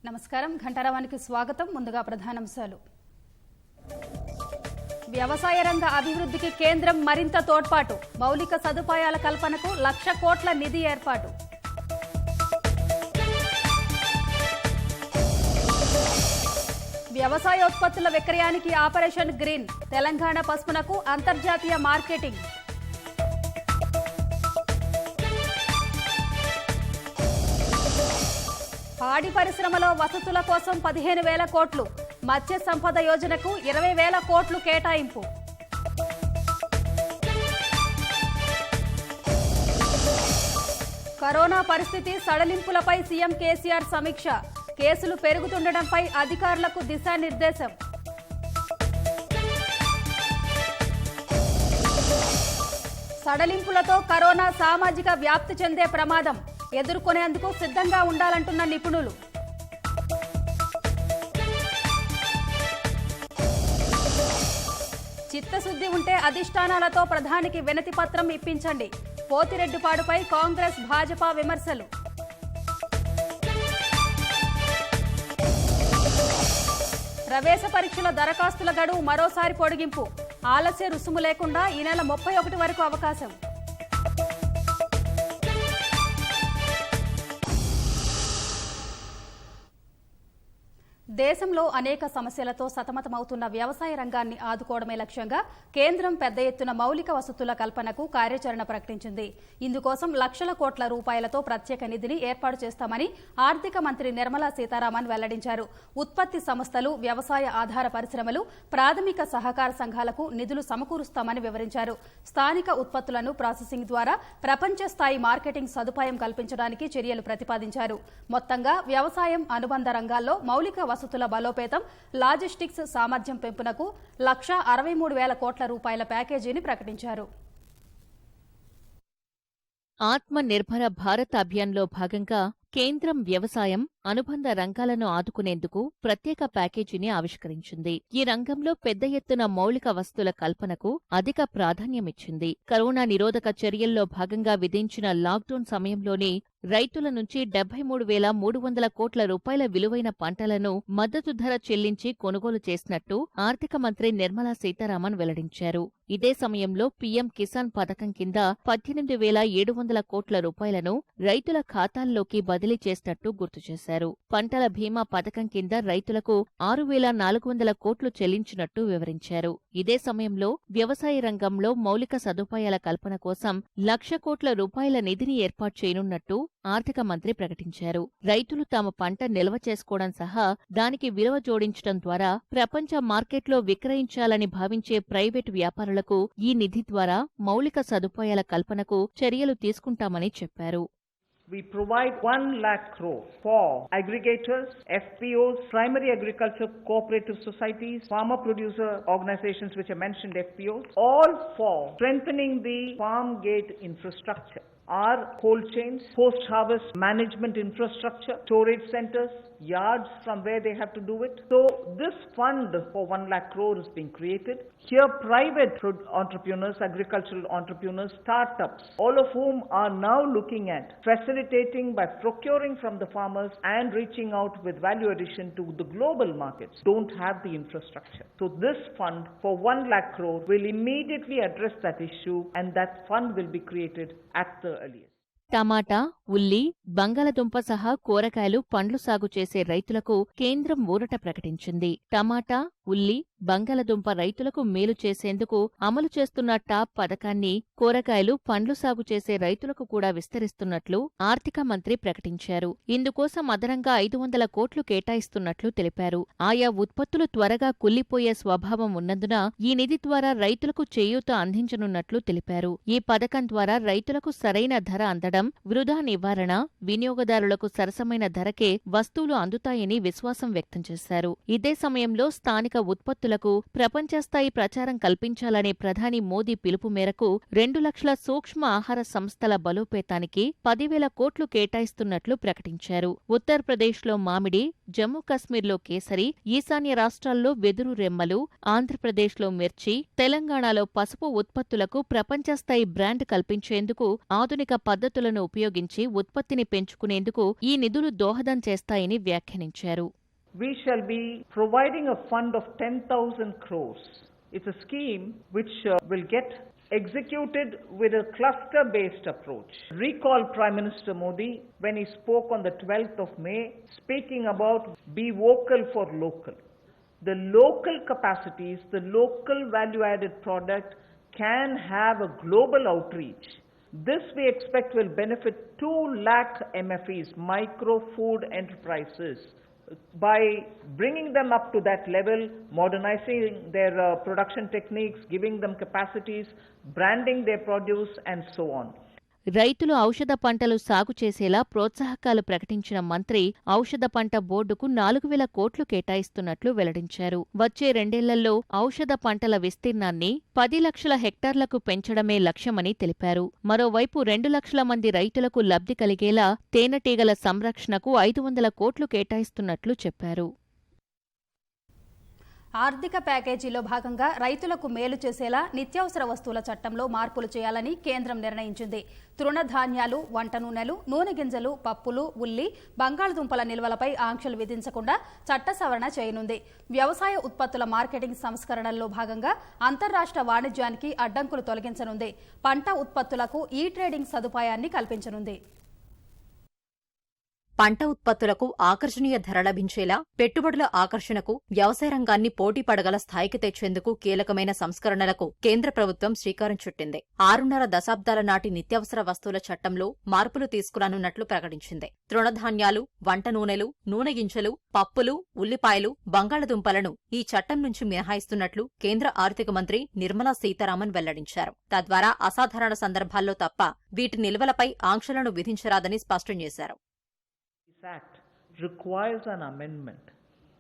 నమస్కారం ఘంటారావానికి స్వాగతం. ముందుగా ప్రధానాంశాలు. వ్యవసాయ రంగ అభివృద్ధికి కేంద్రం మరింత తోడ్పాటు. మౌలిక సదుపాయాల కల్పనకు 1,00,000 కోట్ల నిధి ఏర్పాటు. వ్యవసాయ ఉత్పత్తుల విక్రయానికి ఆపరేషన్ గ్రీన్. తెలంగాణ పసుపునకు అంతర్జాతీయ మార్కెటింగ్. పాడి పరిశ్రమలో వసతుల కోసం 15,000 కోట్లు. మత్స్య సంపద యోజనకు 20,000 కోట్లు కేటాయింపు. కరోనా పరిస్థితి సడలింపులపై సీఎం కేసీఆర్ సమీక్ష. కేసులు పెరుగుతుండటంపై అధికారులకు దిశానిర్దేశం. సడలింపులతో కరోనా సామాజిక వ్యాప్తి చెందే ప్రమాదం. ఎదుర్కొనేందుకు సిద్ధంగా ఉండాలంటున్న నిపుణులు. చిత్తశుద్ధి ఉంటే అధిష్టానాలతో ప్రధానికి వినతి పత్రం ఇప్పించండి. పోతిరెడ్డిపాడుపై కాంగ్రెస్ భాజపా విమర్శలు. ప్రవేశ పరీక్షల దరఖాస్తుల గడువు మరోసారి పొడిగింపు. ఆలస్య రుసుము లేకుండా ఈ నెల 31 వరకు అవకాశం. దేశంలో అనేక సమస్యలతో సతమతమవుతున్న వ్యవసాయ రంగాన్ని ఆదుకోవడమే లక్ష్యంగా కేంద్రం పెద్ద ఎత్తున మౌలిక వసతుల కల్పనకు కార్యాచరణ ప్రకటించింది. ఇందుకోసం లక్షల కోట్ల రూపాయలతో ప్రత్యేక నిధిని ఏర్పాటు చేస్తామని ఆర్థిక మంత్రి నిర్మలా సీతారామన్ వెల్లడించారు. ఉత్పత్తి సంస్థలు, వ్యవసాయ ఆధార పరిశ్రమలు, ప్రాథమిక సహకార సంఘాలకు నిధులు సమకూరుస్తామని వివరించారు. స్థానిక ఉత్పత్తులను ప్రాసెసింగ్ ద్వారా ప్రపంచ స్థాయి మార్కెటింగ్ సదుపాయం కల్పించడానికి చర్యలు ప్రతిపాదించారు. మొత్తంగా వ్యవసాయం అనుబంధ రంగాల్లో మౌలిక వసతుల బలోపేతం, లాజిస్టిక్స్ సామర్థ్యం పెంపునకు 1,63,000 కోట్ల రూపాయల ప్యాకేజీని ప్రకటించారు. ఆత్మ నిర్భర భారత్ అభియాన్లో భాగంగా కేంద్రం వ్యవసాయం, అనుబంధ రంగాలను ఆదుకునేందుకు ప్రత్యేక ప్యాకేజీని ఆవిష్కరించింది. ఈ రంగంలో పెద్ద ఎత్తున మౌలిక వసతుల కల్పనకు అధిక ప్రాధాన్యమిచ్చింది. కరోనా నిరోధక చర్యల్లో భాగంగా విధించిన లాక్డౌన్ సమయంలోనే రైతుల నుంచి 73,300 కోట్ల రూపాయల విలువైన పంటలను మద్దతు ధర చెల్లించి కొనుగోలు చేసినట్టు ఆర్థిక మంత్రి నిర్మలా సీతారామన్ వెల్లడించారు. ఇదే సమయంలో పీఎం కిసాన్ పథకం కింద 18,700 కోట్ల రూపాయలను రైతుల ఖాతాల్లోకి బదిలీ చేసినట్టు గుర్తు చేశారు. పంటల బీమా పథకం కింద రైతులకు 6,400 కోట్లు చెల్లించినట్టు వివరించారు. ఇదే సమయంలో వ్యవసాయ రంగంలో మౌలిక సదుపాయాల కల్పన కోసం 1,00,000 కోట్ల రూపాయల నిధిని ఏర్పాటు చేయనున్నట్టు ఆర్థిక మంత్రి ప్రకటించారు. రైతులు తమ పంట నిల్వ చేసుకోవడం సహా దానికి విలువ జోడించడం ద్వారా ప్రపంచ మార్కెట్లో విక్రయించాలని భావించే ప్రైవేటు వ్యాపారులకు ఈ నిధి ద్వారా మౌలిక సదుపాయాల కల్పనకు చర్యలు తీసుకుంటామని చెప్పారు. We provide 1,00,000 crore for aggregators, FPOs, primary agriculture cooperative societies, farmer producer organizations which are mentioned FPOs, all for strengthening the farm gate infrastructure. Our cold chains, post-harvest management infrastructure, storage centers, yards from where they have to do it. So this fund for 1,00,000 crore is being created. Here private entrepreneurs, agricultural entrepreneurs, startups, all of whom are now looking at facilitating by procuring from the farmers and reaching out with value addition to the global markets, don't have the infrastructure. So this fund for 1,00,000 crore will immediately address that issue, and that fund will be created at the earliest. టమాటా, ఉల్లి, బంగాళదుంప సహా కూరగాయలు, పండ్లు సాగు చేసే రైతులకు కేంద్రం ఊరట ప్రకటించింది. టమాటా, ఉల్లి, బంగాళదుంప రైతులకు మేలు చేసేందుకు అమలు చేస్తున్న టాప్ పథకాన్ని కూరగాయలు, పండ్లు సాగు చేసే రైతులకు కూడా విస్తరిస్తున్నట్లు ఆర్థిక మంత్రి ప్రకటించారు. ఇందుకోసం అదనంగా 500 కోట్లు కేటాయిస్తున్నట్లు తెలిపారు. ఆయా ఉత్పత్తులు త్వరగా కుళ్లిపోయే స్వభావం ఉన్నందున ఈ నిధి ద్వారా రైతులకు చేయూత అందించనున్నట్లు తెలిపారు. ఈ పథకం ద్వారా రైతులకు సరైన ధర అందడం, వృధా నివారణ, వినియోగదారులకు సరసమైన ధరకే వస్తువులు అందుతాయని విశ్వాసం వ్యక్తం చేశారు. ఇదే సమయంలో స్థానిక ఉత్పత్తుల రైతులకు ప్రపంచ స్థాయి ప్రచారం కల్పించాలనే ప్రధాని మోదీ పిలుపు మేరకు 2 లక్షల సూక్ష్మ ఆహార సంస్థల బలోపేతానికి 10,000 కోట్లు కేటాయిస్తున్నట్లు ప్రకటించారు. ఉత్తరప్రదేశ్లో మామిడి, జమ్మూ కశ్మీర్లో కేసరి, ఈశాన్య రాష్ట్రాల్లో వెదురు రెమ్మలు, ఆంధ్రప్రదేశ్లో మిర్చి, తెలంగాణలో పసుపు ఉత్పత్తులకు ప్రపంచస్థాయి బ్రాండ్ కల్పించేందుకు ఆధునిక పద్ధతులను ఉపయోగించి ఉత్పత్తిని పెంచుకునేందుకు ఈ నిధులు దోహదం చేస్తాయని వ్యాఖ్యానించారు. We shall be providing a fund of 10,000 crores. It's a scheme which will get executed with a cluster-based approach. Recall Prime Minister Modi when he spoke on the 12th of May, speaking about be vocal for local. The local capacities, the local value-added product can have a global outreach. This we expect will benefit 2 lakh MFEs, micro food enterprises, by bringing them up to that level, modernizing their production techniques, giving them capacities, branding their produce and so on. రైతులు ఔషధ పంటలు సాగు చేసేలా ప్రోత్సాహకాలు ప్రకటించిన మంత్రి ఔషధ పంట బోర్డుకు 4,000 కోట్లు కేటాయిస్తున్నట్లు వెల్లడించారు. వచ్చే 2 ఏళ్లలో ఔషధ పంటల విస్తీర్ణాన్ని 10 లక్షల హెక్టార్లకు పెంచడమే లక్ష్యమని తెలిపారు. మరోవైపు 2 లక్షల మంది రైతులకు లబ్ధి కలిగేలా తేనెటీగల సంరక్షణకు 500 కోట్లు కేటాయిస్తున్నట్లు చెప్పారు. ఆర్థిక ప్యాకేజీలో భాగంగా రైతులకు మేలు చేసేలా నిత్యావసర వస్తువుల చట్టంలో మార్పులు చేయాలని కేంద్రం నిర్ణయించింది. తృణధాన్యాలు, వంట నూనెలు, నూనె గింజలు, పప్పులు, ఉల్లి, బంగాళదుంపల నిల్వలపై ఆంక్షలు విధించకుండా చట్ట సవరణ చేయనుంది. వ్యవసాయ ఉత్పత్తుల మార్కెటింగ్ సంస్కరణల్లో భాగంగా అంతర్రాష్ట్ర వాణిజ్యానికి అడ్డంకులు తొలగించనుంది. పంట ఉత్పత్తులకు ఈ ట్రేడింగ్ సదుపాయాన్ని కల్పించనుంది. పంట ఉత్పత్తులకు ఆకర్షణీయ ధర లభించేలా పెట్టుబడుల ఆకర్షణకు వ్యవసాయ రంగాన్ని పోటీ పడగల స్థాయికి తెచ్చేందుకు కీలకమైన సంస్కరణలకు కేంద్ర ప్రభుత్వం శ్రీకారం చుట్టింది. 6.5 దశాబ్దాల నాటి నిత్యావసర వస్తువుల చట్టంలో మార్పులు తీసుకురానున్నట్లు ప్రకటించింది. తృణధాన్యాలు, వంట నూనెలు, నూనె గింజలు, పప్పులు, ఉల్లిపాయలు, బంగాళదుంపలను ఈ చట్టం నుంచి మినహాయిస్తున్నట్లు కేంద్ర ఆర్థిక మంత్రి నిర్మలా సీతారామన్ వెల్లడించారు. తద్వారా అసాధారణ సందర్భాల్లో తప్ప వీటి నిల్వలపై ఆంక్షలను విధించరాదని స్పష్టం చేశారు. This Act requires an amendment,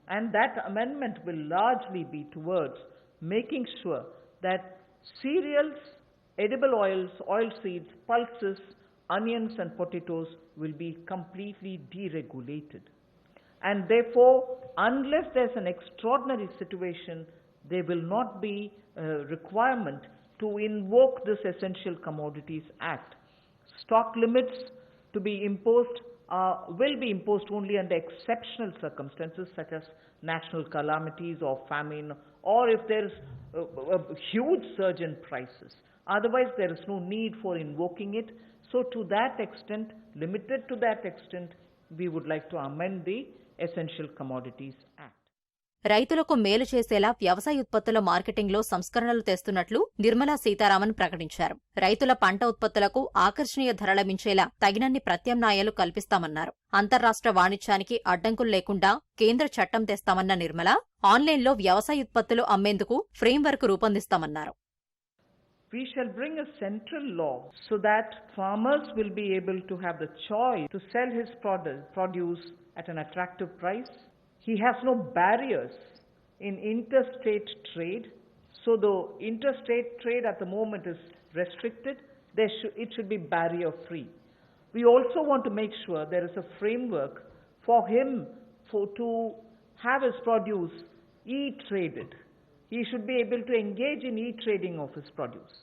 and that amendment will largely be towards making sure that cereals, edible oils, oilseeds, pulses, onions and potatoes will be completely deregulated. And therefore, unless there's an extraordinary situation, there will not be a requirement to invoke this Essential Commodities Act. Stock limits to be imposed will be imposed only under exceptional circumstances such as national calamities or famine, or if there is a huge surge in prices. Otherwise, there is no need for invoking it. So to that extent, limited to that extent, we would like to amend the Essential Commodities Act. రైతులకు మేలు చేసేలా వ్యవసాయ ఉత్పత్తుల మార్కెటింగ్లో సంస్కరణలు తెస్తున్నట్లు నిర్మలా సీతారామన్ ప్రకటించారు. రైతుల పంట ఉత్పత్తులకు ఆకర్షణీయ ధర లభించేలా తగినన్ని ప్రత్యామ్నాయాలు కల్పిస్తామన్నారు. అంతర్రాష్ట్ర వాణిజ్యానికి అడ్డంకులు లేకుండా కేంద్ర చట్టం తెస్తామన్న నిర్మల ఆన్లైన్లో వ్యవసాయ ఉత్పత్తులు అమ్మేందుకు framework రూపొందిస్తామన్నారు. We shall bring a central law so that farmers will be able to have the choice to sell his produce at an attractive price. He has no barriers in interstate trade. So the interstate trade at the moment is restricted. It should be barrier free. We also want to make sure there is a framework for him to have his produce e-traded. He should be able to engage in e-trading of his produce.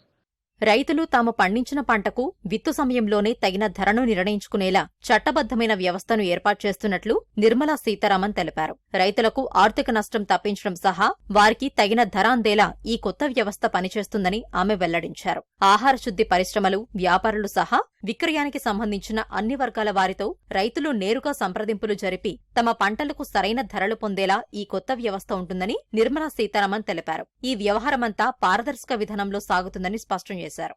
రైతులు తాము పండించిన పంటకు విత్తు సమయంలోనే తగిన ధరను నిర్ణయించుకునేలా చట్టబద్దమైన వ్యవస్థను ఏర్పాటు చేస్తున్నట్లు నిర్మలా సీతారామన్ తెలిపారు. రైతులకు ఆర్థిక నష్టం తప్పించడం సహా వారికి తగిన ధర అందేలా ఈ కొత్త వ్యవస్థ పనిచేస్తుందని ఆమె వెల్లడించారు. ఆహార శుద్ధి పరిశ్రమలు, వ్యాపారులు సహా విక్రయానికి సంబంధించిన అన్ని వర్గాల వారితో రైతులు నేరుగా సంప్రదింపులు జరిపి తమ పంటలకు సరైన ధరలు పొందేలా ఈ కొత్త వ్యవస్థ ఉంటుందని నిర్మలా సీతారామన్ తెలిపారు. ఈ వ్యవహారమంతా పారదర్శక విధానంలో సాగుతుందని స్పష్టం చేశారు.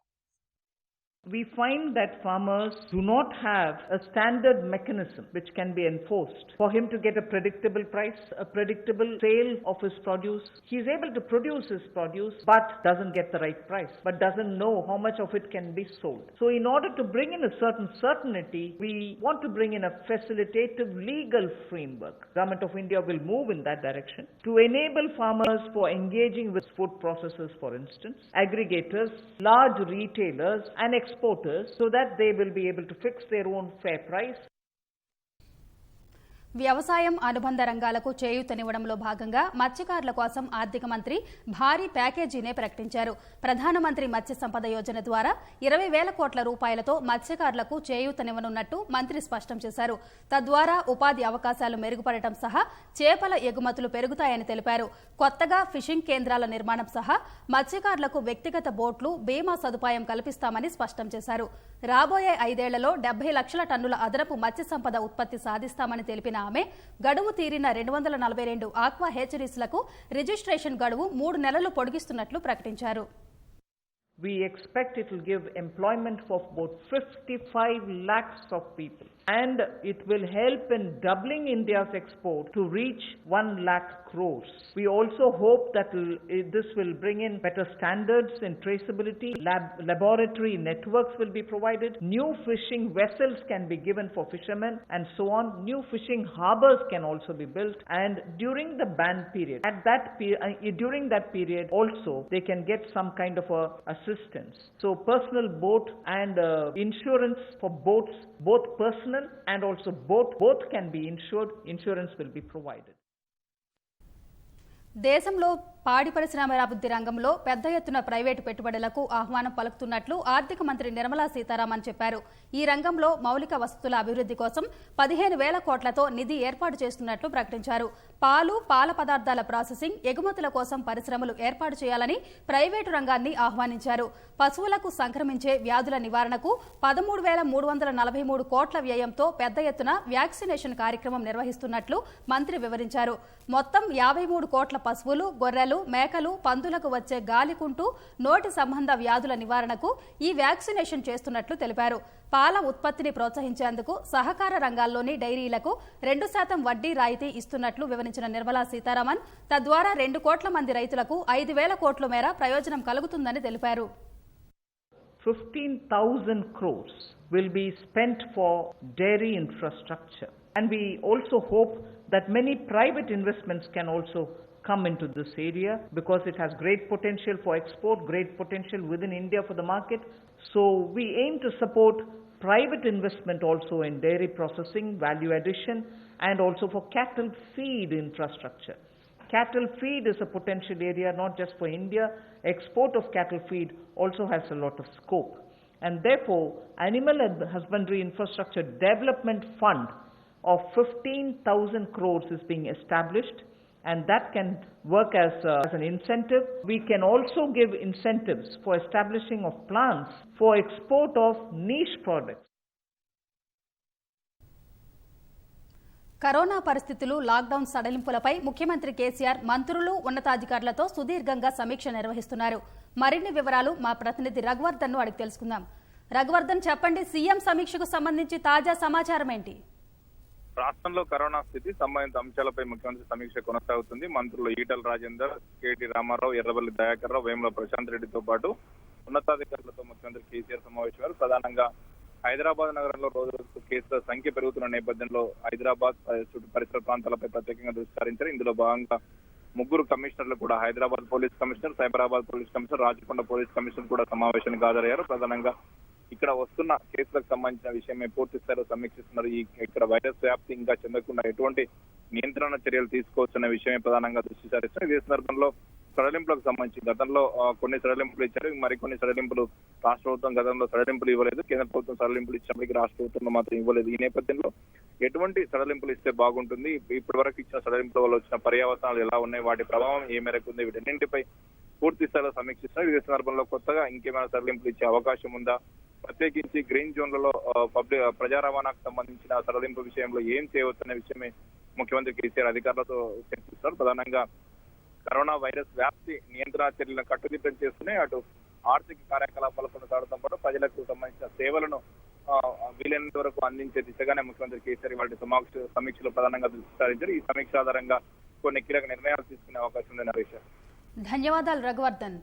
We find that farmers do not have a standard mechanism which can be enforced for him to get a predictable price, a predictable sale of his produce. He is able to produce his produce but doesn't get the right price, but doesn't know how much of it can be sold. So in order to bring in a certain certainty, we want to bring in a facilitative legal framework. Government of India will move in that direction to enable farmers for engaging with food processors, for instance, aggregators, large retailers and exporters, so that they will be able to fix their own fair price. వ్యవసాయం అనుబంధ రంగాలకు చేయూతనివ్వడంలో భాగంగా మత్స్యకారుల కోసం ఆర్థిక మంత్రి భారీ ప్యాకేజీనే ప్రకటించారు. ప్రధానమంత్రి మత్స్య సంపద యోజన ద్వారా 20,000 కోట్ల రూపాయలతో మత్స్యకారులకు చేయూతనివ్వనున్నట్టు మంత్రి స్పష్టం చేశారు. తద్వారా ఉపాధి అవకాశాలు మెరుగుపడటం సహా చేపల ఎగుమతులు పెరుగుతాయని తెలిపారు. కొత్తగా ఫిషింగ్ కేంద్రాల నిర్మాణం సహా మత్స్యకారులకు వ్యక్తిగత బోట్లు, బీమా సదుపాయం కల్పిస్తామని స్పష్టం చేశారు. రాబోయే 5 ఏళ్లలో 70 లక్షల టన్నుల అదనపు మత్స్య సంపద ఉత్పత్తి సాధిస్తామని తెలిపిన ఆమె గడువు తీరిన 242 ఆక్వా హేచరీస్లకు రిజిస్ట్రేషన్ గడువు 3 నెలలు పొడిగిస్తున్నట్లు ప్రకటించారు. We expect it will give employment for about 55 lakhs of people, and it will help in doubling India's export to reach 1 lakh crores. We also hope that this will bring in better standards in traceability, laboratory networks will be provided, new fishing vessels can be given for fishermen and so on, new fishing harbors can also be built, and during the ban period, during that period also they can get some kind of a assistance. So personal boat and insurance for boats, both personal and also both can be insured. Insurance will be provided. దేశంలో పాడి పరిశ్రమాభివృద్ధి రంగంలో పెద్ద ఎత్తున private పెట్టుబడులకు ఆహ్వానం పలుకుతున్నట్లు ఆర్థిక మంత్రి నిర్మలా సీతారామన్ చెప్పారు. ఈ రంగంలో మౌలిక వసతుల అభివృద్ధి కోసం 15,000 కోట్లతో నిధి ఏర్పాటు చేస్తున్నట్లు ప్రకటించారు. పాలు, పాల పదార్థాల ప్రాసెసింగ్, ఎగుమతుల కోసం పరిశ్రమలు ఏర్పాటు చేయాలని ప్రైవేటు రంగాన్ని ఆహ్వానించారు. పశువులకు సంక్రమించే వ్యాధుల నివారణకు 13,343 కోట్ల వ్యయంతో పెద్ద ఎత్తున వ్యాక్సినేషన్ కార్యక్రమం నిర్వహిస్తున్నట్లు మంత్రి వివరించారు. మొత్తం 53 కోట్ల పశువులు, గొర్రెలు, మేకలు, పందులకు వచ్చే గాలికుంటు, నోటి సంబంధ వ్యాధుల నివారణకు ఈ వ్యాక్సినేషన్ చేస్తున్నట్లు తెలిపారు. పాల ఉత్పత్తిని ప్రోత్సహించేందుకు సహకార రంగాల్లోని డైరీలకు 2% వడ్డీ రాయితీ ఇస్తున్నట్లు వివరించిన నిర్మలా సీతారామన్ తద్వారా 2 కోట్ల మంది రైతులకు 5,000 కోట్ల మేర ప్రయోజనం కలుగుతుందని తెలిపారు. 15,000 crores will be spent for dairy infrastructure, and we also hope that many private investments can also come into this area because it has great potential for export, great potential within India for the market. So we aim to support private investment also in dairy processing, value addition, and also for cattle feed infrastructure. Cattle feed is a potential area not just for India. Export of cattle feed also has a lot of scope, and therefore Animal Husbandry Infrastructure Development Fund of 15,000 crores is being established, and that can work as an incentive. We can also give incentives for establishing of plants for export of niche products. Corona పరిస్థితులు, lockdown సడలింపులపై ముఖ్యమంత్రి కేసీఆర్ మంత్రులు, ఉన్నతాధికారులతో సుదీర్ఘంగా సమీక్ష నిర్వహిస్తున్నారు. మరిన్ని వివరాలు మా ప్రతినిధి రఘువర్ధన్ ను అడిగి తెలుసుకుందాం. రఘువర్ధన్, చెప్పండి, సీఎం సమీక్షకు సంబంధించి తాజా సమాచారం ఏంటి? రాష్ట్రంలో కరోనా స్థితి, సంబంధిత అంశాలపై ముఖ్యమంత్రి సమీక్ష కొనసాగుతుంది. మంత్రులు ఈటల రాజేందర్, కేటీ రామారావు, ఎర్రబెల్లి దయాకర్ రావు, వేముల ప్రశాంత్ రెడ్డితో పాటు ఉన్నతాధికారులతో ముఖ్యమంత్రి కేసీఆర్ సమావేశమయ్యారు. ప్రధానంగా హైదరాబాద్ నగరంలో రోజు కేసుల సంఖ్య పెరుగుతున్న నేపథ్యంలో హైదరాబాద్ చుట్టూ పరిసర ప్రాంతాలపై ప్రత్యేకంగా దృష్టి సారించారు. ఇందులో భాగంగా 3 కమిషనర్లు కూడా Hyderabad police commissioner, Cyberabad police commissioner, Rachakonda police commissioner కూడా సమావేశానికి హాజరయ్యారు. ప్రధానంగా ఇక్కడ వస్తున్న కేసులకు సంబంధించిన విషయమే పూర్తి స్థాయిలో సమీక్షిస్తున్నారు. ఇక్కడ వైరస్ వ్యాప్తి ఇంకా చెందకుండా ఎటువంటి నియంత్రణ చర్యలు తీసుకోవచ్చన్న విషయమే ప్రధానంగా దృష్టి సారిస్తున్నారు. ఇదే సందర్భంలో సడలింపులకు సంబంధించి గతంలో కొన్ని సడలింపులు ఇచ్చారు, మరికొన్ని సడలింపులు రాష్ట్ర ప్రభుత్వం గతంలో సడలింపులు ఇవ్వలేదు. కేంద్ర ప్రభుత్వం సడలింపులు ఇచ్చినప్పటికీ రాష్ట్ర ప్రభుత్వంలో మాత్రం ఇవ్వలేదు. ఈ నేపథ్యంలో ఎటువంటి సడలింపులు ఇస్తే బాగుంటుంది, ఇప్పటి వరకు ఇచ్చిన సడలింపుల వల్ల వచ్చిన పర్యావసనాలు ఎలా ఉన్నాయి, వాటి ప్రభావం ఏ మేరకు ఉంది, వీటన్నింటిపై పూర్తి స్థాయిలో సమీక్షిస్తున్నారు. ఇదే సందర్భంలో కొత్తగా ఇంకేమైనా సడలింపులు ఇచ్చే అవకాశం ఉందా, ప్రత్యేకించి గ్రీన్ జోన్లలో ప్రజా రవాణాకు సంబంధించిన సడలింపు విషయంలో ఏం చేయవచ్చనే విషయమే ముఖ్యమంత్రి కేసీఆర్ అధికారులతో చర్చిస్తున్నారు. ప్రధానంగా కరోనా వైరస్ వ్యాప్తి నియంత్రణ చర్యలను కట్టుదిట్టం చేస్తూనే అటు ఆర్థిక కార్యకలాపాలు కొనసాగడంతో పాటు ప్రజలకు సంబంధించిన సేవలను వీలైనంత వరకు అందించే దిశగానే ముఖ్యమంత్రి కేసీఆర్ వాటి సమీక్షలో ప్రధానంగా దృష్టి సారించారు. ఈ సమీక్ష ఆధారంగా కొన్ని కీలక నిర్ణయాలు తీసుకునే అవకాశం ఉంది. నరేష్, ధన్యవాదాలు రఘువర్ధన్.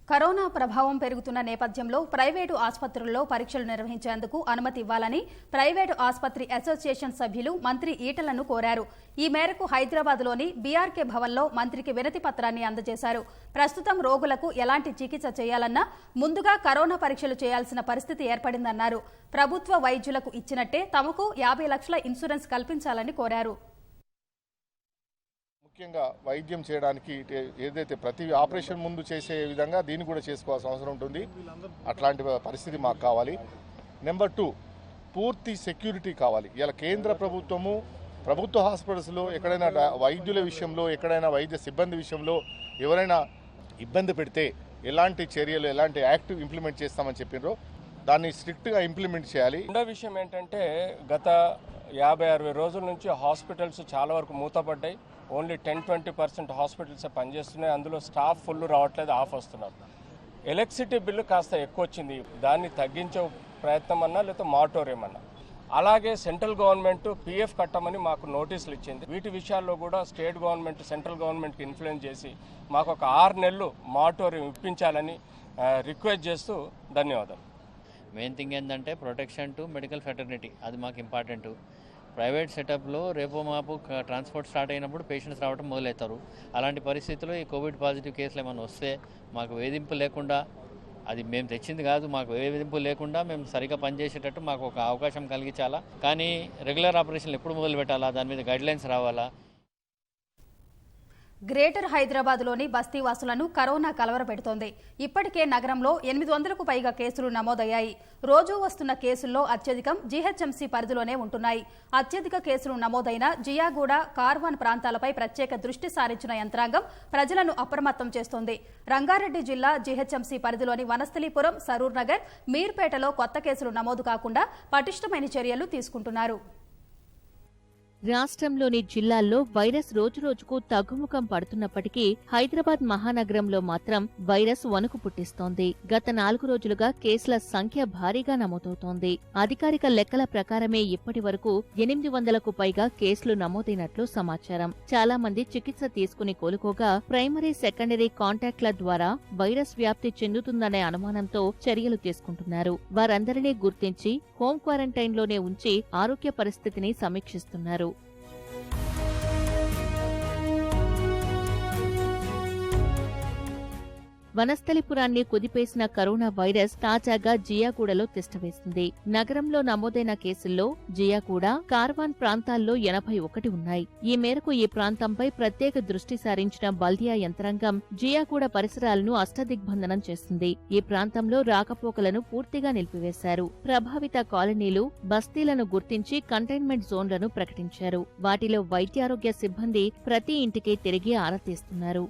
కరోనా ప్రభావం పెరుగుతున్న నేపథ్యంలో ప్రైవేటు ఆసుపత్రుల్లో పరీక్షలు నిర్వహించేందుకు అనుమతి ఇవ్వాలని ప్రైవేటు ఆసుపత్రి అసోసియేషన్ సభ్యులు మంత్రి ఈటలను కోరారు. ఈ మేరకు హైదరాబాద్లోని బీఆర్కే భవన్లో మంత్రికి వినతి పత్రాన్ని అందజేశారు. ప్రస్తుతం రోగులకు ఎలాంటి చికిత్స చేయాలన్నా ముందుగా కరోనా పరీక్షలు చేయాల్సిన పరిస్థితి ఏర్పడిందన్నారు. ప్రభుత్వ వైద్యులకు ఇచ్చినట్టే తమకు 50 లక్షల ఇన్సూరెన్స్ కల్పించాలని కోరారు. ముఖ్యంగా వైద్యం చేయడానికి ఏదైతే ప్రతి ఆపరేషన్ ముందు చేసే విధంగా దీన్ని కూడా చేసుకోవాల్సిన అవసరం ఉంటుంది. అట్లాంటి పరిస్థితి మాకు కావాలి. నెంబర్ 2, పూర్తి సెక్యూరిటీ కావాలి. ఇలా కేంద్ర ప్రభుత్వము ప్రభుత్వ హాస్పిటల్స్లో ఎక్కడైనా వైద్యుల విషయంలో, ఎక్కడైనా వైద్య సిబ్బంది విషయంలో ఎవరైనా ఇబ్బంది పెడితే ఎలాంటి చర్యలు, ఎలాంటి యాక్ట్ ఇంప్లిమెంట్ చేస్తామని చెప్పినారో దాన్ని స్ట్రిక్ట్గా ఇంప్లిమెంట్ చేయాలి. రెండో విషయం ఏంటంటే గత 50-60 రోజుల నుంచి హాస్పిటల్స్ చాలా వరకు మూతపడ్డాయి. ఓన్లీ 10-20% హాస్పిటల్స్ పనిచేస్తున్నాయి. అందులో స్టాఫ్ ఫుల్ రావట్లేదు, ఆఫ్ వస్తున్నారు. ఎలక్ట్రిసిటీ బిల్లు కాస్త ఎక్కువ వచ్చింది, దాన్ని తగ్గించే ప్రయత్నం అన్నా లేకపోతే మాటోరియం అన్నా. అలాగే సెంట్రల్ గవర్నమెంట్ PF కట్టమని మాకు నోటీసులు ఇచ్చింది. వీటి విషయాల్లో కూడా స్టేట్ గవర్నమెంట్ సెంట్రల్ గవర్నమెంట్కి ఇన్ఫ్లుయెన్స్ చేసి మాకు ఒక 6 నెలలు మాటోరియం ఇప్పించాలని రిక్వెస్ట్ చేస్తూ ధన్యవాదాలు. మెయిన్ థింగ్ ఏంటంటే ప్రొటెక్షన్ టు మెడికల్ ఫెటర్నిటీ, అది మాకు ఇంపార్టెంట్. ప్రైవేట్ సెటప్లో రేపో మాపు ట్రాన్స్పోర్ట్ స్టార్ట్ అయినప్పుడు పేషెంట్స్ రావడం మొదలవుతారు. అలాంటి పరిస్థితుల్లో ఈ కోవిడ్ పాజిటివ్ కేసులు ఏమైనా వస్తే మాకు వేధింపు లేకుండా, అది మేము తెచ్చింది కాదు, మాకు వేధింపు లేకుండా మేము సరిగా పనిచేసేటట్టు మాకు ఒక అవకాశం కలిగించాలా. కానీ రెగ్యులర్ ఆపరేషన్లు ఎప్పుడు మొదలు పెట్టాలా, దాని మీద గైడ్లైన్స్ రావాలా. గ్రేటర్ హైదరాబాద్లోని బస్తీవాసులను కరోనా కలవరపెడుతోంది. ఇప్పటికే నగరంలో 800కు పైగా కేసులు నమోదయ్యాయి. రోజూ వస్తున్న కేసుల్లో అత్యధికం జీహెచ్ఎంసీ పరిధిలోనే ఉంటున్నాయి. అత్యధిక కేసులు నమోదైన జియాగూడ, కార్వాన్ ప్రాంతాలపై ప్రత్యేక దృష్టి సారించిన యంత్రాంగం ప్రజలను అప్రమత్తం చేస్తోంది. రంగారెడ్డి జిల్లా జీహెచ్ఎంసీ పరిధిలోని వనస్థలీపురం, సరూర్ నగర్, మీర్పేటలో కొత్త కేసులు నమోదు కాకుండా పటిష్టమైన చర్యలు తీసుకుంటున్నారు. రాష్ట్రంలోని జిల్లాల్లో వైరస్ రోజురోజుకు తగ్గుముఖం పడుతున్నప్పటికీ హైదరాబాద్ మహానగరంలో మాత్రం వైరస్ వణుకు పుట్టిస్తోంది. గత 4 రోజులుగా కేసుల సంఖ్య భారీగా నమోదవుతోంది. అధికారిక లెక్కల ప్రకారమే ఇప్పటి వరకు 800కు పైగా కేసులు నమోదైనట్లు సమాచారం. చాలా మంది చికిత్స తీసుకుని కోలుకోగా ప్రైమరీ, సెకండరీ కాంటాక్ట్ల ద్వారా వైరస్ వ్యాప్తి చెందుతుందనే అనుమానంతో చర్యలు తీసుకుంటున్నారు. వారందరినీ గుర్తించి హోం క్వారంటైన్లోనే ఉంచి ఆరోగ్య పరిస్థితిని సమీక్షిస్తున్నారు. వనస్థలిపురాన్ని కుదిపేసిన కరోనా వైరస్ తాజాగా జియాగూడలో తిష్టవేసింది. నగరంలో నమోదైన కేసుల్లో జియాగూడ, కార్వాన్ ప్రాంతాల్లో 81 ఉన్నాయి. ఈ మేరకు ఈ ప్రాంతంపై ప్రత్యేక దృష్టి సారించిన బల్దియా యంత్రాంగం జియాగూడ పరిసరాలను అష్టదిగ్బంధనం చేసింది. ఈ ప్రాంతంలో రాకపోకలను పూర్తిగా నిలిపివేశారు. ప్రభావిత కాలనీలు, బస్తీలను గుర్తించి కంటైన్మెంట్ జోన్లను ప్రకటించారు. వాటిలో వైద్యారోగ్య సిబ్బంది ప్రతి ఇంటికి తిరిగి ఆరా తీస్తున్నారు.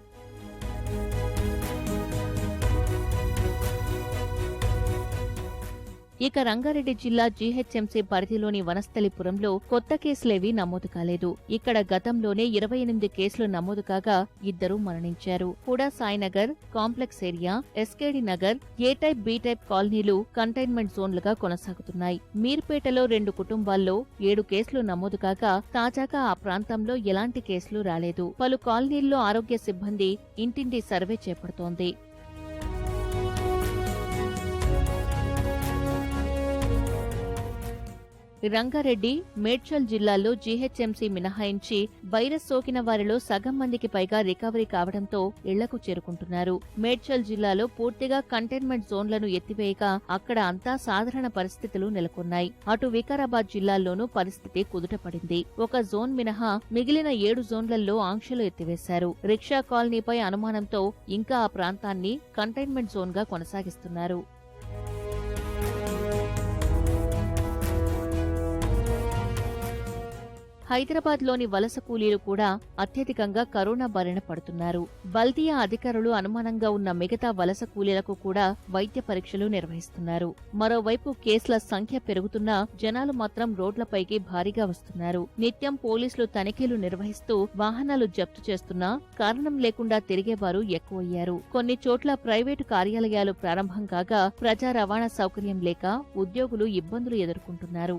ఇక రంగారెడ్డి జిల్లా జీహెచ్ఎంసీ పరిధిలోని వనస్థలిపురంలో కొత్త కేసులేవీ నమోదు కాలేదు. ఇక్కడ గతంలోనే 28 కేసులు నమోదు కాగా 2 మరణించారు. Huda Sainagar complex area, SKD Nagar, A type, B type కాలనీలు కంటైన్మెంట్ జోన్లుగా కొనసాగుతున్నాయి. మీర్పేటలో 2 కుటుంబాల్లో 7 కేసులు నమోదు కాగా తాజాగా ఆ ప్రాంతంలో ఎలాంటి కేసులు రాలేదు. పలు కాలనీల్లో ఆరోగ్య సిబ్బంది ఇంటింటి సర్వే చేపడుతోంది. రంగారెడ్డి, మేడ్చల్ జిల్లాల్లో జీహెచ్ఎంసీ మినహాయించి వైరస్ సోకిన వారిలో సగం మందికి పైగా రికవరీ కావడంతో ఇళ్లకు చేరుకుంటున్నారు. మేడ్చల్ జిల్లాలో పూర్తిగా కంటైన్మెంట్ జోన్లను ఎత్తివేయగా అక్కడ అంతా సాధారణ పరిస్థితులు నెలకొన్నాయి. అటు వికారాబాద్ జిల్లాల్లోనూ పరిస్థితి కుదుటపడింది. ఒక జోన్ మినహా మిగిలిన 7 జోన్లలో ఆంక్షలు ఎత్తివేశారు. రిక్షా కాలనీపై అనుమానంతో ఇంకా ఆ ప్రాంతాన్ని కంటైన్మెంట్ జోన్గా కొనసాగిస్తున్నారు. హైదరాబాద్లోని వలస కూలీలు కూడా అత్యధికంగా కరోనా బారిన పడుతున్నారు. బల్దియా అధికారులు అనుమానంగా ఉన్న మిగతా వలస కూలీలకు కూడా వైద్య పరీక్షలు నిర్వహిస్తున్నారు. మరోవైపు కేసుల సంఖ్య పెరుగుతున్నా జనాలు మాత్రం రోడ్లపైకి భారీగా వస్తున్నారు. నిత్యం పోలీసులు తనిఖీలు నిర్వహిస్తూ వాహనాలు జప్తు చేస్తున్నా కారణం లేకుండా తిరిగేవారు ఎక్కువయ్యారు. కొన్ని చోట్ల ప్రైవేటు కార్యాలయాలు ప్రారంభం కాగా ప్రజా రవాణా సౌకర్యం లేక ఉద్యోగులు ఇబ్బందులు ఎదుర్కొంటున్నారు.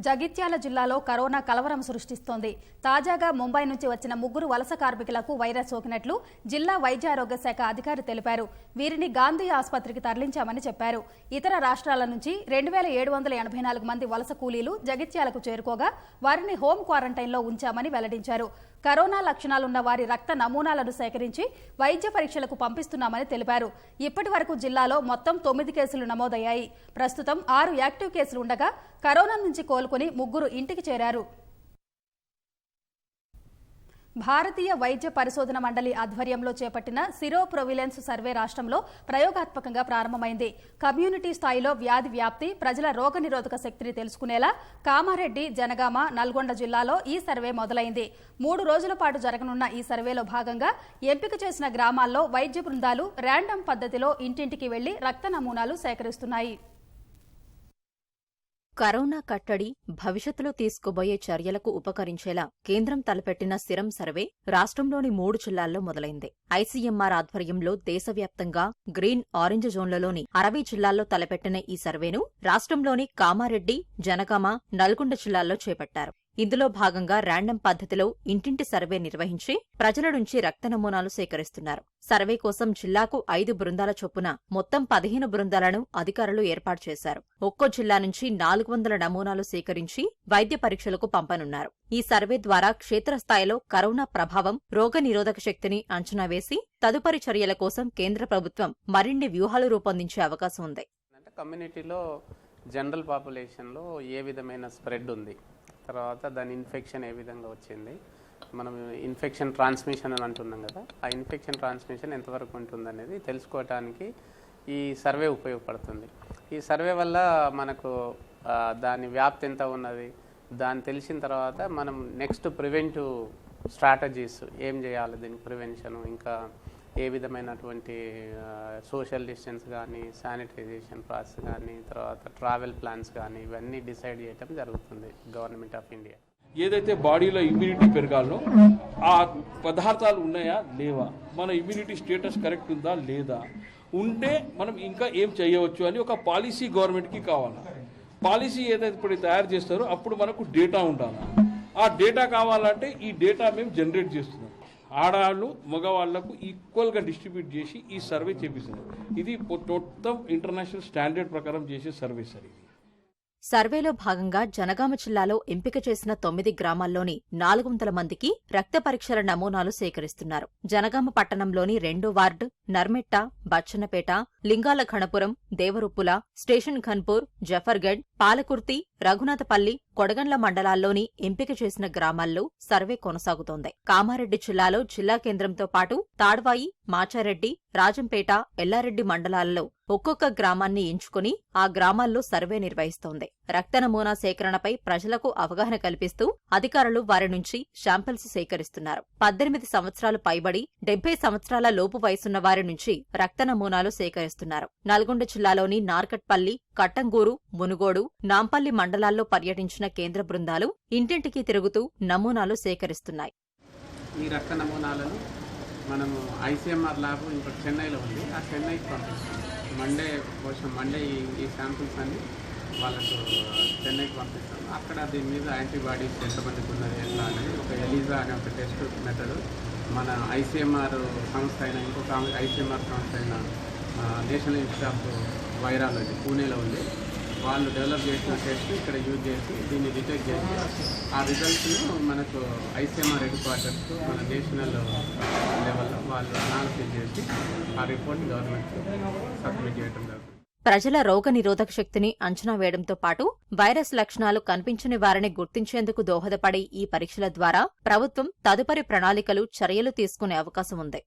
జగిత్యాల జిల్లాలో కరోనా కలవరం సృష్టిస్తోంది. తాజాగా ముంబై నుంచి వచ్చిన 3 వలస కార్మికులకు వైరస్ సోకినట్లు జిల్లా వైద్యారోగ్య శాఖ అధికారి తెలిపారు. వీరిని గాంధీ ఆసుపత్రికి తరలించామని చెప్పారు. ఇతర రాష్ట్రాల నుంచి 2784 మంది వలస కూలీలు జగిత్యాలకు చేరుకోగా వారిని హోం క్వారంటైన్లో ఉంచామని వెల్లడించారు. కరోనా లక్షణాలున్న వారి రక్త నమూనాలను సేకరించి వైద్య పరీక్షలకు పంపిస్తున్నామని తెలిపారు. ఇప్పటి వరకు జిల్లాలో మొత్తం 9 కేసులు నమోదయ్యాయి. ప్రస్తుతం 6 యాక్టివ్ కేసులు ఉండగా కరోనా నుంచి కోలుకుని 3 ఇంటికి చేరారు. భారతీయ వైద్య పరిశోధన మండలి ఆధ్వర్యంలో చేపట్టిన సిరో ప్రొవిలెన్స్ సర్వే రాష్ట్రంలో ప్రయోగాత్మకంగా ప్రారంభమైంది. కమ్యూనిటీ స్థాయిలో వ్యాధి వ్యాప్తి, ప్రజల రోగనిరోధక శక్తిని తెలుసుకునేలా కామారెడ్డి, జనగామ, నల్గొండ జిల్లాలో ఈ సర్వే మొదలైంది. 3 రోజుల పాటు జరగనున్న ఈ సర్వేలో భాగంగా ఎంపిక చేసిన గ్రామాల్లో వైద్య బృందాలు ర్యాండమ్ పద్ధతిలో ఇంటింటికి వెళ్లి రక్త నమూనాలు సేకరిస్తున్నాయి. కరోనా కట్టడి, భవిష్యత్తులో తీసుకోబోయే చర్యలకు ఉపకరించేలా కేంద్రం తలపెట్టిన సిరం సర్వే రాష్ట్రంలోని 3 జిల్లాల్లో మొదలైంది. ఐసీఎంఆర్ ఆధ్వర్యంలో దేశవ్యాప్తంగా గ్రీన్, ఆరెంజ్ జోన్లలోని 60 జిల్లాల్లో తలపెట్టిన ఈ సర్వేను రాష్ట్రంలోని కామారెడ్డి, జనగామ, నల్గొండ జిల్లాల్లో చేపట్టారు. ఇందులో భాగంగా ర్యాండమ్ పద్ధతిలో ఇంటింటి సర్వే నిర్వహించి ప్రజల నుంచి రక్త నమూనాలు సేకరిస్తున్నారు. సర్వే కోసం జిల్లాకు 5 బృందాల చొప్పున మొత్తం 15 బృందాలను అధికారులు ఏర్పాటు చేశారు. ఒక్కో జిల్లా నుంచి 400 నమూనాలు సేకరించి వైద్య పరీక్షలకు పంపనున్నారు. ఈ సర్వే ద్వారా క్షేత్రస్థాయిలో కరోనా ప్రభావం, రోగ నిరోధక శక్తిని అంచనా వేసి తదుపరి చర్యల కోసం కేంద్ర ప్రభుత్వం మరిన్ని వ్యూహాలు రూపొందించే అవకాశం ఉంది. కమ్యూనిటీలో జనరల్ పాపులేషన్లో ఏ విధమైన స్ప్రెడ్ ఉంది, తర్వాత దాని ఇన్ఫెక్షన్ ఏ విధంగా వచ్చింది, మనం ఇన్ఫెక్షన్ ట్రాన్స్మిషన్ అని అంటున్నాం కదా, ఆ ఇన్ఫెక్షన్ ట్రాన్స్మిషన్ ఎంతవరకు ఉంటుందనేది తెలుసుకోవటానికి ఈ సర్వే ఉపయోగపడుతుంది. ఈ సర్వే వల్ల మనకు దాని వ్యాప్తి ఎంత ఉన్నది, దాన్ని తెలిసిన తర్వాత మనం నెక్స్ట్ ప్రివెంటివ్ స్ట్రాటజీస్ ఏం చేయాలి, దీనికి ప్రివెన్షన్, ఇంకా ఏ విధమైనటువంటి సోషల్ డిస్టెన్స్ కానీ, శానిటైజేషన్ ప్రాసెస్ కానీ, తర్వాత ట్రావెల్ ప్లాన్స్ కానీ ఇవన్నీ డిసైడ్ చేయడం జరుగుతుంది గవర్నమెంట్ ఆఫ్ ఇండియా. ఏదైతే బాడీలో ఇమ్యూనిటీ పెరగాలో ఆ పదార్థాలు ఉన్నాయా లేవా, మన ఇమ్యూనిటీ స్టేటస్ కరెక్ట్ ఉందా లేదా, ఉంటే మనం ఇంకా ఏం చేయవచ్చు అని ఒక పాలసీ గవర్నమెంట్కి కావాలి. పాలసీ ఏదైతే ఇప్పుడు తయారు చేస్తారో అప్పుడు మనకు డేటా ఉండాలి. ఆ డేటా కావాలంటే ఈ డేటా మేము జనరేట్ చేస్తున్నాం. ఆడవాళ్ళు మగవాళ్లకు ఈక్వల్గా డిస్ట్రిబ్యూట్ చేసి ఈ సర్వే చేపిస్తున్నారు. ఇది మొత్తం ఇంటర్నేషనల్ స్టాండర్డ్ ప్రకారం చేసే సర్వే సార్. ఇది సర్వేలో భాగంగా జనగామ జిల్లాలో ఎంపిక చేసిన 9 గ్రామాల్లోని 400 మందికి రక్త పరీక్షల నమూనాలు సేకరిస్తున్నారు. జనగామ పట్టణంలోని 2వ వార్డు, నర్మెట్ట, బచ్చన్నపేట, లింగాల ఘనపురం, దేవరుప్పుల, స్టేషన్ ఖన్పూర్, జఫర్గఢ్, పాలకుర్తి, రఘునాథపల్లి, కొడగండ్ల మండలాల్లోని ఎంపిక చేసిన గ్రామాల్లో సర్వే కొనసాగుతోంది. కామారెడ్డి జిల్లాలో జిల్లా కేంద్రంతో పాటు తాడ్వాయి, మాచారెడ్డి, రాజంపేట, ఎల్లారెడ్డి మండలాల్లో ఒక్కొక్క గ్రామాన్ని ఎంచుకుని ఆ గ్రామాల్లో సర్వే నిర్వహిస్తోంది. రక్త నమూనా సేకరణపై ప్రజలకు అవగాహన కల్పిస్తూ అధికారులు వారి నుంచి శాంపిల్స్ సేకరిస్తున్నారు. 18 సంవత్సరాలు పైబడి 70 సంవత్సరాల లోపు వయసున్న వారి నుంచి రక్త నమూనాలు సేకరిస్తున్నారు. నల్గొండ జిల్లాలోని నార్కట్పల్లి, కట్టంగూరు, మునుగోడు, నాంపల్లి మండలాల్లో పర్యటించిన కేంద్ర బృందాలు ఇంటింటికి తిరుగుతూ నమూనాలు సేకరిస్తున్నాయి. ఈ రక్త నమూనాలను మనము ఐసీఎంఆర్ ల్యాబ్ ఇంకా చెన్నైలో ఉంది, ఆ చెన్నైకి పంపిస్తాం. మండే ఈ శాంపిల్స్ అన్ని వాళ్ళకు చెన్నైకి పంపిస్తాం. అక్కడ దీని మీద యాంటీబాడీస్ ఎంతమందికి ఉన్నది ఎట్లా అనేది ఒక ఎలిజా అనే ఒక టెస్ట్ మెథడ్ మన ఐసీఎంఆర్ సంస్థ అయిన ఇంకొక ఐసీఎంఆర్ సంస్థ అయిన నేషనల్ ఇన్స్టిట్యూట్ ఆఫ్ వైరాలజీ పూణేలో ఉంది. వాళ్ళు డెవలప్ చేసిన టెస్ట్ ఇక్కడ యూజ్ చేసి దీన్ని డిటెక్ట్ చేసి ఆ రిజల్ట్స్ను మనకు ఐసీఎంఆర్ హెడ్ క్వార్టర్స్ మన నేషనల్ లెవెల్లో వాళ్ళు అనాలిసిస్ చేసి ఆ రిపోర్ట్ గవర్నమెంట్కి సబ్మిట్ చేయడం జరుగుతుంది. ప్రజల రోగ నిరోధక శక్తిని అంచనా వేయడంతో పాటు వైరస్ లక్షణాలు కనిపించని వారిని గుర్తించేందుకు దోహదపడే ఈ పరీక్షల ద్వారా ప్రభుత్వం తదుపరి ప్రణాళికలు, చర్యలు తీసుకునే అవకాశం ఉంది.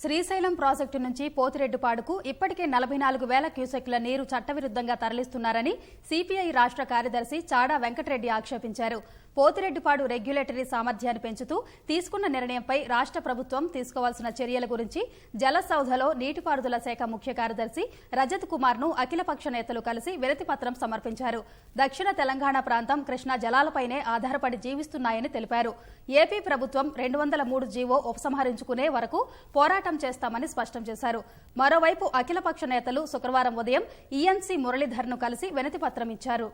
శ్రీశైలం ప్రాజెక్టు నుంచి పోతిరెడ్డిపాడుకు ఇప్పటికే 44,000 క్యూసెక్ల నీరు చట్టవిరుద్ధంగా తరలిస్తున్నారని సిపిఐ రాష్ట్ర కార్యదర్శి చాడా వెంకటరెడ్డి ఆక్షేపించారు. పోతిరెడ్డిపాడు రెగ్యులేటరీ సామర్థ్యాన్ని పెంచుతూ తీసుకున్న నిర్ణయంపై రాష్ట్ర ప్రభుత్వం తీసుకోవాల్సిన చర్యల గురించి జలసౌధలో నీటిపారుదల శాఖ ముఖ్య కార్యదర్శి రజత్ కుమార్ ను అఖిలపక్ష నేతలు కలిసి వినతిపత్రం సమర్పించారు. దక్షిణ తెలంగాణ ప్రాంతం కృష్ణా జలాలపైనే ఆధారపడి జీవిస్తున్నాయని తెలిపారు. ఏపీ ప్రభుత్వం 203 జీవో ఉపసంహరించుకునే వరకు పోరాటం చేస్తామని స్పష్టం చేశారు. మరోవైపు అఖిలపక్ష నేతలు శుక్రవారం ఉదయం ఈఎన్సీ మురళీధర్ ను కలిసి వినతిపత్రం ఇచ్చారు.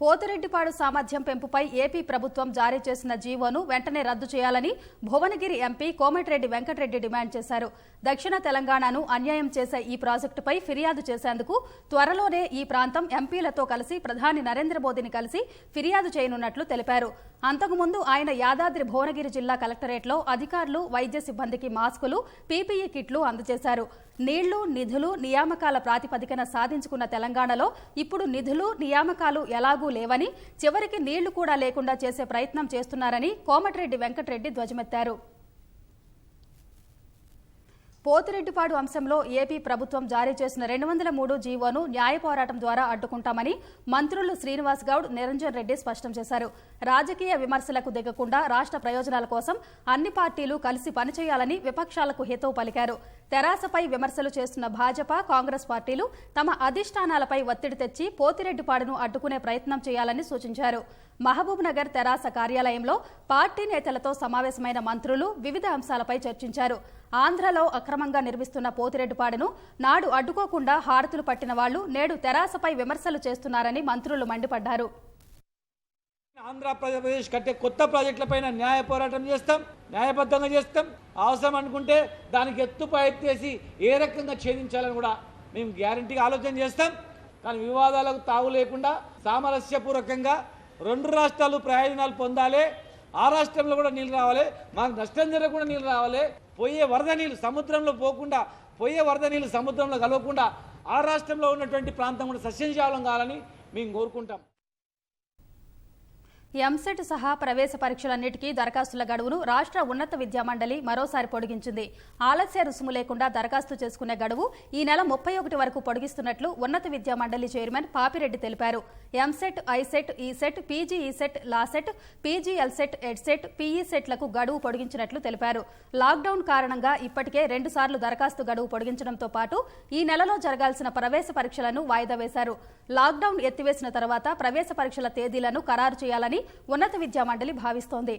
పోతిరెడ్డిపాడు సామర్థ్యం పెంపుపై ఏపీ ప్రభుత్వం జారీ చేసిన జీవోను వెంటనే రద్దు చేయాలని భువనగిరి ఎంపీ కోమటిరెడ్డి వెంకటరెడ్డి డిమాండ్ చేశారు. దక్షిణ తెలంగాణను అన్యాయం చేసే ఈ ప్రాజెక్టుపై ఫిర్యాదు చేసేందుకు త్వరలోనే ఈ ప్రాంతం ఎంపీలతో కలిసి ప్రధాని నరేంద్ర మోదీని కలిసి ఫిర్యాదు చేయనున్నట్లు తెలిపారు. అంతకుముందు ఆయన యాదాద్రి భువనగిరి జిల్లా కలెక్టరేట్లో అధికారులు, వైద్య సిబ్బందికి మాస్కులు, పీపీఈ కిట్లు అందజేశారు. నీళ్లు, నిధులు, నియామకాల ప్రాతిపదికన సాధించుకున్న తెలంగాణలో ఇప్పుడు నిధులు, నియామకాలు ఎలాగూ లేవని, చివరికి నీళ్లు కూడా లేకుండా చేసే ప్రయత్నం చేస్తున్నారని కోమటిరెడ్డి వెంకటరెడ్డి ధ్వజమెత్తారు. పోతిరెడ్డిపాడు అంశంలో ఏపీ ప్రభుత్వం జారీ చేసిన 203 జీవోను న్యాయ పోరాటం ద్వారా అడ్డుకుంటామని మంత్రులు శ్రీనివాస్ గౌడ్, నిరంజన్ రెడ్డి స్పష్టం చేశారు. రాజకీయ విమర్శలకు దిగకుండా రాష్ట్ర ప్రయోజనాల కోసం అన్ని పార్టీలు కలిసి పనిచేయాలని విపక్షాలకు హితవు పలికారు. తెరాసపై విమర్శలు చేస్తున్న భాజపా, కాంగ్రెస్ పార్టీలు తమ అధిష్టానాలపై ఒత్తిడి తెచ్చి పోతిరెడ్డిపాడును అడ్డుకునే ప్రయత్నం చేయాలని సూచించారు. మహబూబ్ నగర్ తెరాస కార్యాలయంలో పార్టీ నేతలతో సమావేశమైన మంత్రులు వివిధ అంశాలపై చర్చించారు. ఆంధ్రలో అక్రమంగా నిర్మిస్తున్న పోతిరెడ్డిపాడును నాడు అడ్డుకోకుండా హారతులు పట్టిన వాళ్లు నేడు తెరాసపై విమర్శలు చేస్తున్నారని మంత్రులు మండిపడ్డారు. ఆంధ్రప్రదేశ్ కట్టే కొత్త ప్రాజెక్టులపైన న్యాయ పోరాటం చేస్తాం, న్యాయబద్ధంగా చేస్తాం. అవసరం అనుకుంటే దానికి ఎత్తుపై ఎత్తేసి ఏ రకంగా ఛేదించాలని కూడా మేము గ్యారంటీగా ఆలోచన చేస్తాం. కానీ వివాదాలకు తావు లేకుండా సామరస్యపూర్వకంగా 2 రాష్ట్రాలు ప్రయోజనాలు పొందాలి. ఆ రాష్ట్రంలో కూడా నీళ్ళు రావాలి, మాకు నష్టం జరగకుండా నీళ్ళు రావాలి. పోయే వరద నీళ్ళు సముద్రంలో పోకుండా, పోయే వరద నీళ్ళు సముద్రంలో కలవకుండా ఆ రాష్ట్రంలో ఉన్నటువంటి ప్రాంతం కూడా సస్యశ్యామలం కావాలని మేము కోరుకుంటాం. ఎంసెట్ సహా ప్రవేశ పరీక్షలన్నిటికీ దరఖాస్తుల గడువును రాష్ట్ర ఉన్నత విద్యా మండలి మరోసారి పొడిగించింది. ఆలస్య రుసుము లేకుండా దరఖాస్తు చేసుకునే గడువు ఈ నెల 31 వరకు పొడిగిస్తున్నట్లు ఉన్నత విద్యా మండలి చైర్మన్ పాపిరెడ్డి తెలిపారు. EAMCET, ICET, ECET, PG ECET, LAWCET, PGLCET, EDCET, పీఈసెట్లకు గడువు పొడిగించినట్లు తెలిపారు. లాక్డౌన్ కారణంగా ఇప్పటికే 2 సార్లు దరఖాస్తు గడువు పొడిగించడంతో పాటు ఈ నెలలో జరగాల్సిన ప్రవేశ పరీక్షలను వాయిదా వేశారు. లాక్డౌన్ ఎత్తివేసిన తర్వాత ప్రవేశ పరీక్షల తేదీలను ఖరారు చేయాలని ఉన్నత విద్యా మండలి భావిస్తోంది.